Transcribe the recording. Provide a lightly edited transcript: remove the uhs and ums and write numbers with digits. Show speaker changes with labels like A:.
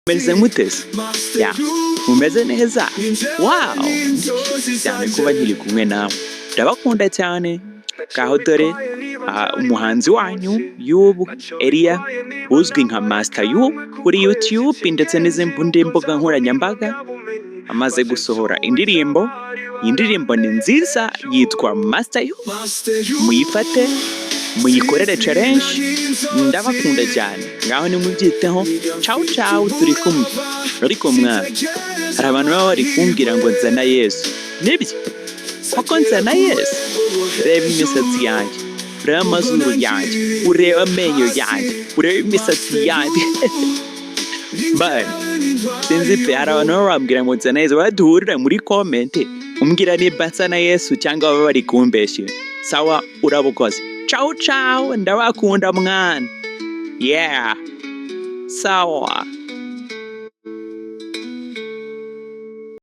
A: meze mutese ya mumeze neza wow cyane kuba nkiri kumwe nawe ndabakunda cyane kaho dore umuhanzi wanyu Yubu Elia uzwi nka Master Yubu kuri YouTube ndetse n'izindi mbuga nkoranyambaga amaze gusohora indirimbo. Iyi ndirimbo ni nziza yitwa Master Yubu, muyifate muyikorere challenge, ndabakunda cyane ngaho nimubyiteho. Ciao ciao, turi kumwe. Ariko mwana hari abantu baba bari kumbwira ngo nzana Yesu, nibyo koko nzana Yesu? Reba imisatsi yanjye, ureba amazuru yanjye, ureba amenyo yanjye, ureba imisatsi yanjye bari sinzi pe, hari abantu baba bambwira ngo nzana Yesu, baduhurira muri comment umbwira niba nzana Yesu cyangwa baba bari kumbeshya. Sawa, urabukoze. Ciao ciao, ndabakunda mwana. Yeah, sawa.